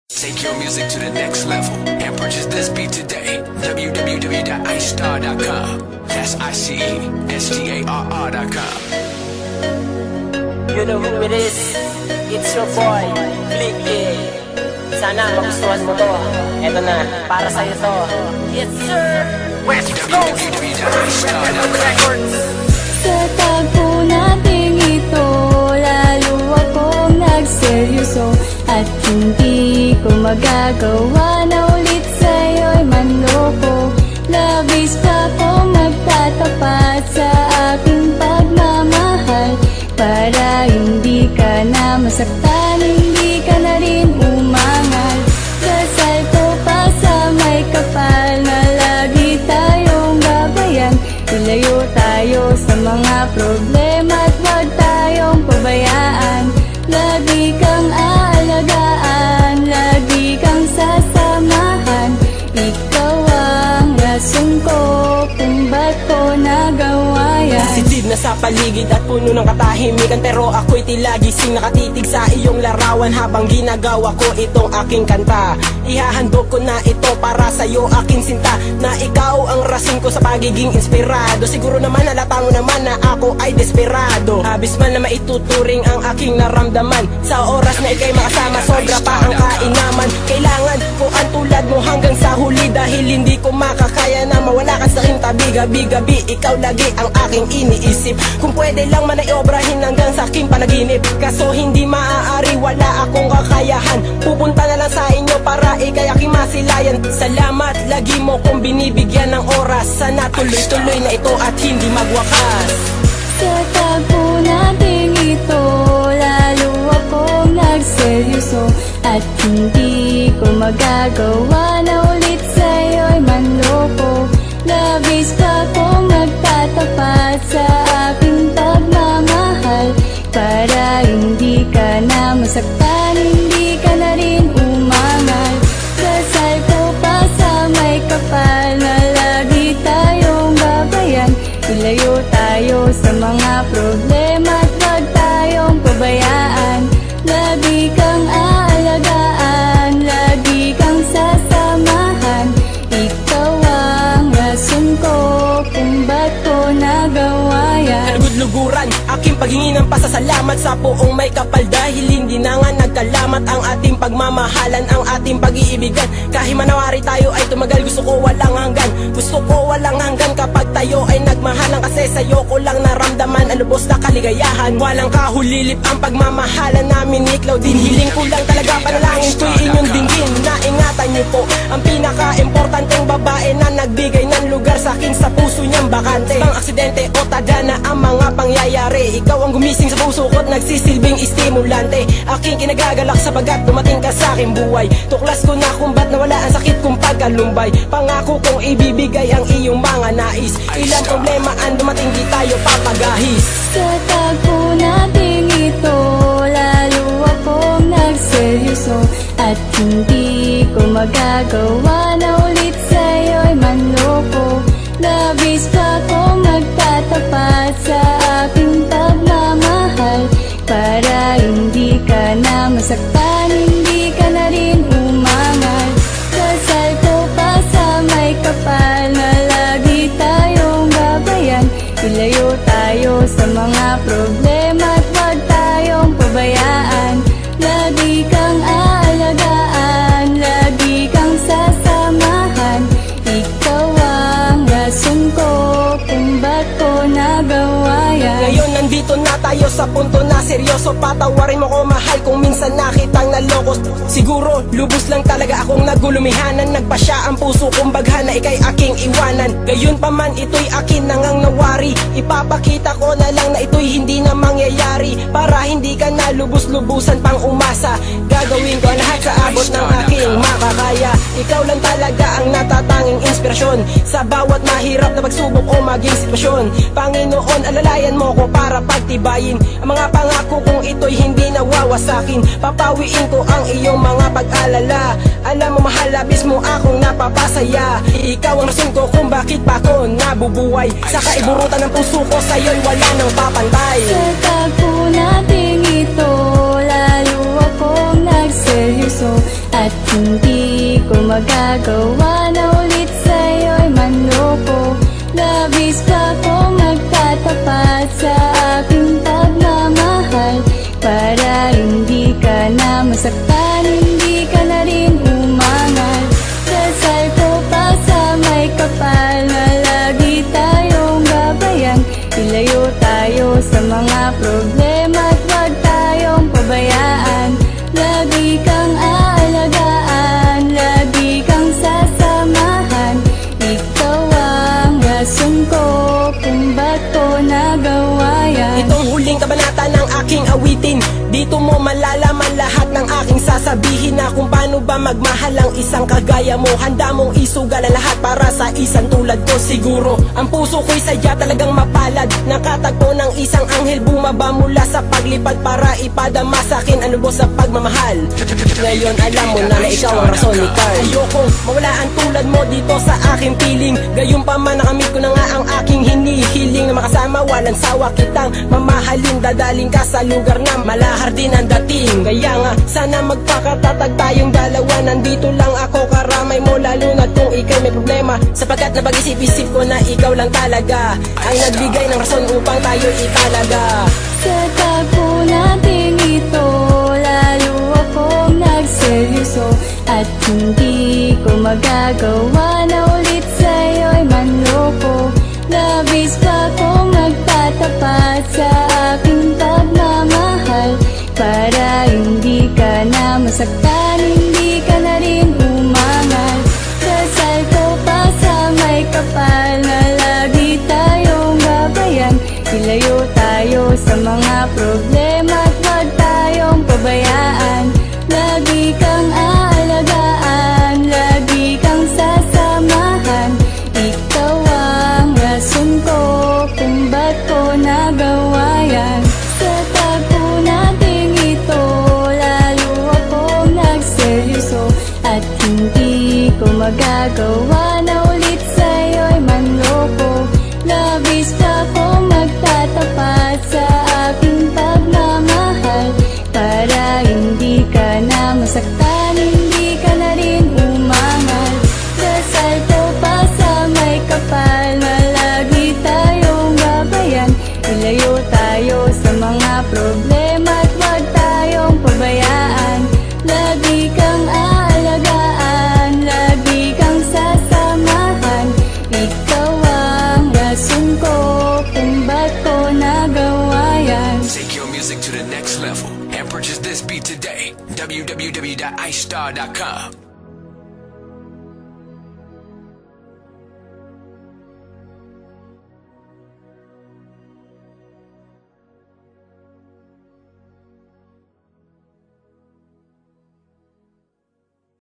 Take your music to the next level and purchase this beat today. www.icestar.com. That's ICESTARR.com. You know who it is? It's your boy, Blicky. Sana magustuhan mo to. Eto na, para sa'yo to. Yes sir! West Coast! www.icestar.com. Sa tagpo nating ito, lalo akong nagseryoso at hindi ko magagawa na ulit sa'yo'y manloko. Labis pa ko magtatapat sa aking pagmamahal para hindi ka na masaktan, hindi ka na rin umangal. Dasal ko pa sa may kapal na lagi tayong gabayan. Ilayo tayo sa mga problema at huwag tayong pabayaan. Lagi kang aalagaan, lagi kang sasamahan. Ikaw ang rason ko kung ba't ko nagawa yan. Sitid na sa paligid at puno ng katahimikan, pero ako'y tila gising nakatitig sa iyong larawan habang ginagawa ko itong aking kanta. Ihahandog ko na ito para sa'yo aking sinta, na ikaw ang rason ko sa pagiging inspirado. Siguro naman halata mo naman na ako ay desperado. Abis man na maituturing ang aking naramdaman, sa oras na ikay makasama sobra pa ang kainaman. Kailangan ko ang tulad mo hanggang sa huli, dahil hindi ko makakaya na mawala ka sa aking tabi. Gabi-gabi ikaw lagi ang aking iniisip. Kung pwede lang man ay obrahin hanggang sa aking panaginip, kaso hindi maaari, wala akong kakayahan. Pupunta na lang sa inyo para ikay aking masilayan. Salamat lagi mo kong binibigyan ng oras. Sana tuloy-tuloy na ito at hindi magwakas. Sa tagpo nating ito, lalo akong nagseryoso at hindi ko magagawa na ulit sa'yo'y manloko. Labis pa kong magtatapat sa aking pagmamahal para hindi ka na masaktan, hindi ka na rin umangal. Dasal ko pa sa may kapal na lagi tayong gabayan. Ilayo tayo sa mga problema at huwag tayong pabayaan. Lagi kang aalagaan, lagi kang sasamahan. Ikaw ang rason ko kung ba't ko nagawa yan. Lugud-luguran aking paghingi ng pasasalamat sa buong may kapal, dahil hindi na nga nagkalamat ang ating pagmamahalan, ang ating pag-iibigan. Kahit manawari tayo ay tumagal, gusto ko walang hanggan. Gusto ko walang hanggan kapag tayo ay nagmahalan, kasi sa'yo ko lang naramdaman ang lubos na kaligayahan. Walang kahulilip ang pagmamahalan namin, iklaw din. Hiling ko lang talaga, panalangin ko'y inyong dinggin na ingatan niyo po ang pinaka-importanteng babae na nagbigay ng lugar sa akin sa puso niyang bakante. Pang aksidente o tadhana ang mga pangyayari, ikaw ang gumising sa puso ko't nagsisilbing estimulante. Aking kinagagalak sabagat dumating ka sa aking buhay. Tuklas ko na kung ba't nawala ang sakit kong pagkalumbay. Pangako kong ibibigay ang iyong mga nais. Ilang problema ang dumating, di tayo papagahis. Sa tagpo nating ito, lalo akong nagseryoso at hindi ko magagawa na ulit sa'yo'y manloko. Labis pa kong magtatapat sa aking pagmamahal para hindi ka na masaktan, hindi ka na rin umangal. Dasal ko pa sa may kapal na lagi tayong gabayan. Ilayo tayo sa mga problema at huwag tayong pabayaan. Lagi kang aalagaan, lagi kang sasamahan. Ikaw ang rason ko kung ba't ko nagawa yan. Ngayon nandito na tayo sa punto na seryoso. Patawarin mo ko mahal kung minsan nakitang naloko. Siguro lubos lang talaga akong nagulumihanan. Nagpasya ang puso kong baghan na ikay aking iwanan. Gayon pa man ito'y akin nangang nawari. Ipapakita ko na lang na ito'y hindi na mangyayari, para hindi ka na lubos-lubusan pang umasa. Gagawin ko ang lahat sa abot ng aking makakaya. Ikaw lang talaga ang natatanging inspirasyon sa bawat mahirap na pagsubok o maging sitwasyon. Panginoon, alalayan mo ko para pagtibayin ang mga pangako kong ito'y hindi nawawasakin. Papawiin ko ang iyong mga pag-alala. Alam mo mahal, labis mo akong napapasaya. Ikaw ang rason ko kung bakit pa ako nabubuhay. Sa kaiburutan ng puso ko, sa'yo'y wala nang papantay. Sa tagpo nating ito, lalo akong nagseryoso at masaktan, hindi ka na rin umangal. Dasal ko pa sa may kapal na lagi tayong gabayan. Ilayo tayo sa mga problema at huwag tayong pabayaan. Lagi kang aalagaan, lagi kang sasamahan. Ikaw ang rason ko kung ba't ko nagawa yan. Itong huling kabanata ng aking awitin, dito mo malalaman lahat ng aking sasabihin na kung paano ba magmahal ang isang kagaya mo. Handa mong isugal ang lahat para sa isang tulad ko. Siguro ang puso ko'y sadya talagang mapalad, nakatagpo ng isang anghel bumaba mula sa paglipad para ipadama sa akin ang lubos sa pagmamahal. Ngayon alam mo na ikaw ang rason ni Carl. Ayokong mawala ang tulad mo dito sa aking piling. Gayun pa man nakamit ko na nga ang aking hinihiling, na makasama walang sawa kitang mamahalin. Dadaling ka sa lugar na malahar din ang dating. Kaya nga sana magpakatatag tayong dalawa. Nandito lang ako karamay mo, lalo na kung ikaw may problema, sapagkat napag-isip-isip ko na ikaw lang talaga ang nagbigay ng rason upang tayo italaga. Sa tagpo natin ito, lalo akong nagseryoso, at hindi ko magagawa na ulit sa'yo'y manloko. Labis pa kong magtatapat sa aking pagmamahal, para hindi ka na masaktan, hindi ka na rin umangal. Dasal ko pa sa may kapal na lagi tayong gabayan. Ilayo tayo sa mga problema at huwag tayong pabayaan. Lagi kang aalagaan, lagi kang sasamahan. Ikaw ang rason ko kung ba't ko nagawa yan. Sa tagpo natin ito, lalo akong nagseryoso, at hindi ko magagawa na ulit sa'yo'y manloko. Labis pa kong magtatapat sa aking pagmamahal, para hindi ka na masaktan, hindi ka na rin umangal. Dasal ko pa sa may kapal na lagi tayong gabayan. Ilayo tayo sa mga problema at huwag tayong pabayaan. Lagi kang aalagaan, lagi kang sasamahan. Ikaw ang rason ko kung ba't ko nagawa yan. Take your music to the next level and purchase this beat today. www.icestar.com